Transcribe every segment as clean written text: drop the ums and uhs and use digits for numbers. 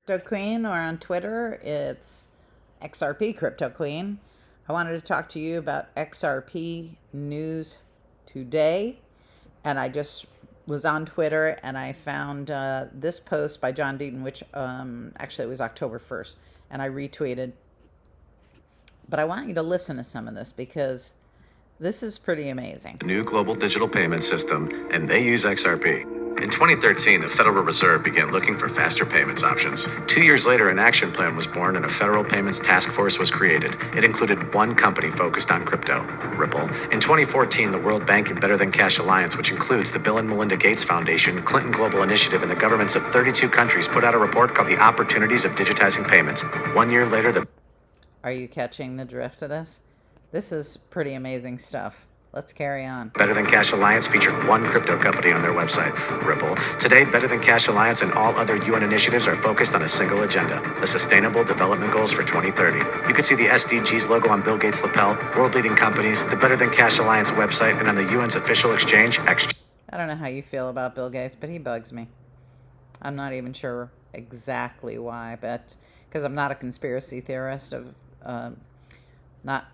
Crypto Queen, or on Twitter, it's XRP Crypto Queen. I wanted to talk to you about XRP News Today, and I just was on Twitter and I found this post by John Deaton, which actually it was October 1st, and I retweeted. But I want you to listen to some of this because this is pretty amazing. A new global digital payment system, and they use XRP. In 2013, the Federal Reserve began looking for faster payments options. 2 years later, an action plan was born and a federal payments task force was created. It included one company focused on crypto, Ripple. In 2014, the World Bank and Better Than Cash Alliance, which includes the Bill and Melinda Gates Foundation, Clinton Global Initiative, and the governments of 32 countries, put out a report called The Opportunities of Digitizing Payments. 1 year later, the... Are you catching the drift of this? This is pretty amazing stuff. Let's carry on. Better Than Cash Alliance featured one crypto company on their website, Ripple. Today, Better Than Cash Alliance and all other UN initiatives are focused on a single agenda, the Sustainable Development Goals for 2030. You can see the SDGs logo on Bill Gates' lapel, world-leading companies, the Better Than Cash Alliance website, and on the UN's official exchange, I don't know how you feel about Bill Gates, but he bugs me. I'm not even sure exactly why, but because I'm not a conspiracy theorist of not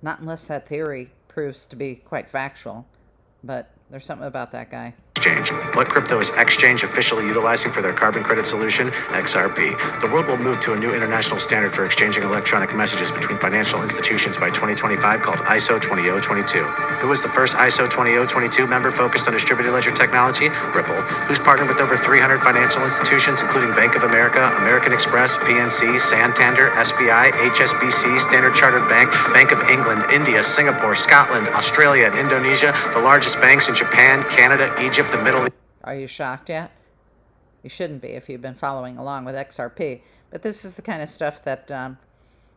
unless that theory proves to be quite factual, but there's something about that guy. Exchange. What crypto is Exchange officially utilizing for their carbon credit solution? XRP. The world will move to a new international standard for exchanging electronic messages between financial institutions by 2025 called ISO 20022. Who was the first ISO 20022 member focused on distributed ledger technology? Ripple. Who's partnered with over 300 financial institutions, including Bank of America, American Express, PNC, Santander, SBI, HSBC, Standard Chartered Bank, Bank of England, India, Singapore, Scotland, Australia, and Indonesia, the largest banks in Japan, Canada, Egypt, the Middle East. Are you shocked yet? You shouldn't be if you've been following along with XRP. But this is the kind of stuff that,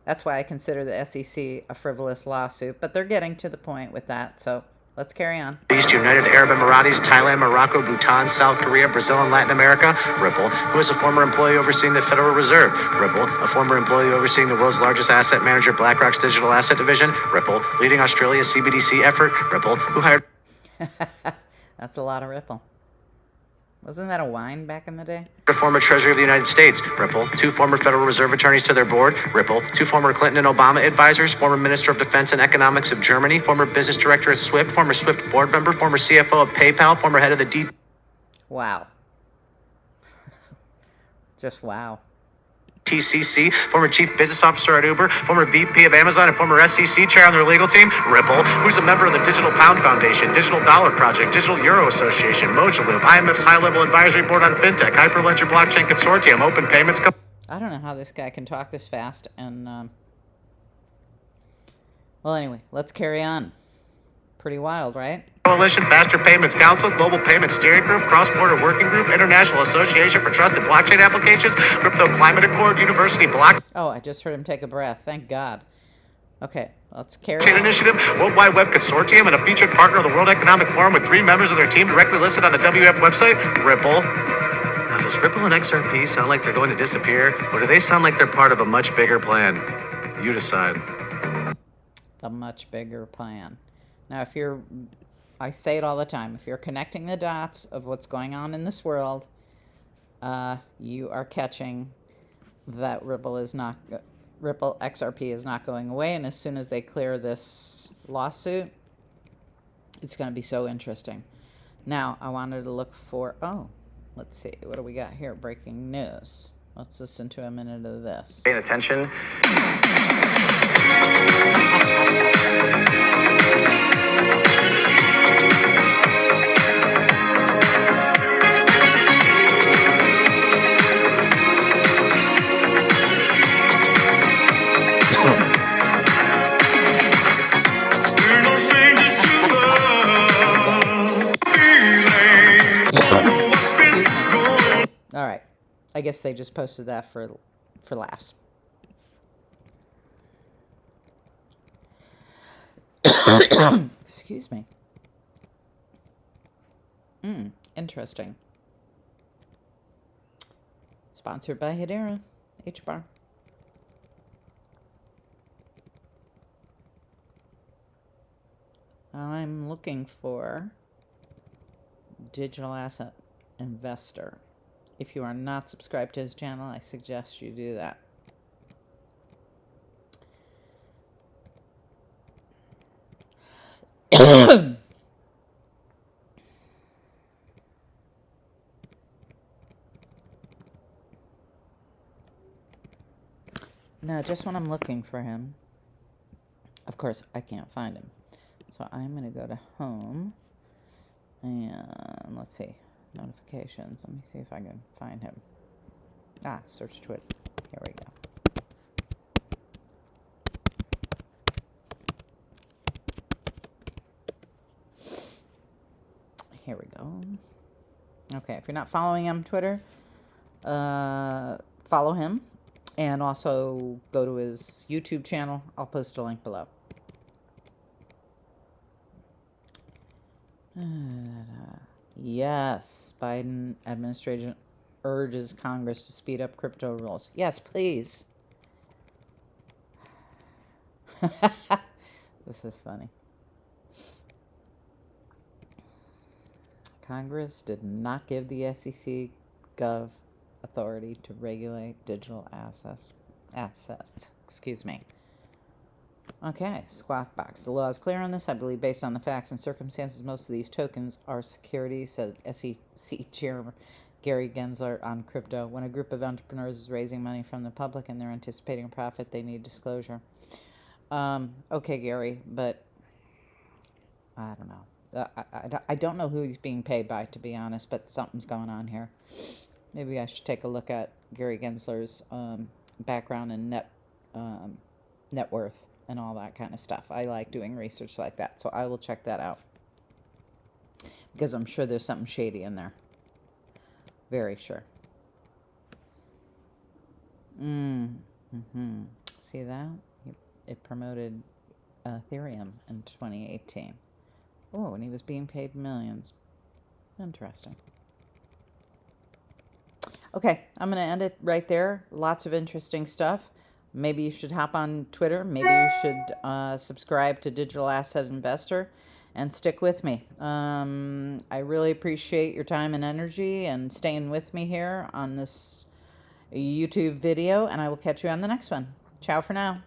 that's why I consider the SEC a frivolous lawsuit. But they're getting to the point with that, so let's carry on. East United Arab Emirates, Thailand, Morocco, Bhutan, South Korea, Brazil, and Latin America. Ripple. Who is a former employee overseeing the Federal Reserve? Ripple. A former employee overseeing the world's largest asset manager, BlackRock's digital asset division. Ripple. Leading Australia's CBDC effort. Ripple. Who hired... That's a lot of Ripple. Wasn't that a wine back in the day? The former Treasury of the United States, Ripple. 2 former Federal Reserve attorneys to their board, Ripple. 2 former Clinton and Obama advisors, former Minister of Defense and Economics of Germany, former business director at SWIFT, former SWIFT board member, former CFO of PayPal, former head of the Wow. Just wow. TCC, former chief business officer at Uber, former VP of Amazon, and former SEC chair on their legal team, Ripple, who's a member of the Digital Pound Foundation, Digital Dollar Project, Digital Euro Association, Mojaloop, IMF's high-level advisory board on fintech, Hyperledger Blockchain Consortium, Open Payments. I don't know how this guy can talk this fast, and well, anyway, let's carry on. Pretty wild, right? Coalition, Faster Payments Council, Global Payments Steering Group, Cross-Border Working Group, International Association for Trusted Blockchain Applications, Crypto Climate Accord, University Block... Oh, I just heard him take a breath. Thank God. Okay, let's carry Chain on. Initiative, World Wide Web Consortium, and a featured partner of the World Economic Forum with 3 members of their team directly listed on the WF website, Ripple. Now, does Ripple and XRP sound like they're going to disappear, or do they sound like they're part of a much bigger plan? You decide. A much bigger plan. Now, if you're, I say it all the time, if you're connecting the dots of what's going on in this world, you are catching that Ripple XRP is not going away, and as soon as they clear this lawsuit, it's going to be so interesting. Now, I wanted to look for, let's see, what do we got here? Breaking news. Let's listen to a minute of this. Paying attention. All right. I guess they just posted that for laughs. Excuse me. Interesting. Sponsored by Hedera, H-Bar. I'm looking for digital asset investor. If you are not subscribed to his channel, I suggest you do that. Now, just when I'm looking for him, of course, I can't find him. So I'm going to go to home and let's see, notifications. Let me see if I can find him. Search Twitter. Here we go. Here we go. Okay, if you're not following him on Twitter, follow him. And also go to his YouTube channel. I'll post a link below. Yes, Biden administration urges Congress to speed up crypto rules. Yes, please. This is funny. Congress did not give the SEC Gov authority to regulate digital assets. Excuse me. Okay, Squawk Box. The law is clear on this. I believe based on the facts and circumstances, most of these tokens are securities, said SEC Chairman Gary Gensler on crypto. When a group of entrepreneurs is raising money from the public and they're anticipating a profit, they need disclosure. Okay, Gary, but I don't know. I don't know who he's being paid by, to be honest, but something's going on here. Maybe I should take a look at Gary Gensler's background and net worth and all that kind of stuff. I like doing research like that, so I will check that out. Because I'm sure there's something shady in there. Very sure. See that? It promoted Ethereum in 2018. Oh, and he was being paid millions. Interesting. Okay, I'm going to end it right there. Lots of interesting stuff. Maybe you should hop on Twitter. Maybe you should subscribe to Digital Asset Investor and stick with me. I really appreciate your time and energy and staying with me here on this YouTube video, and I will catch you on the next one. Ciao for now.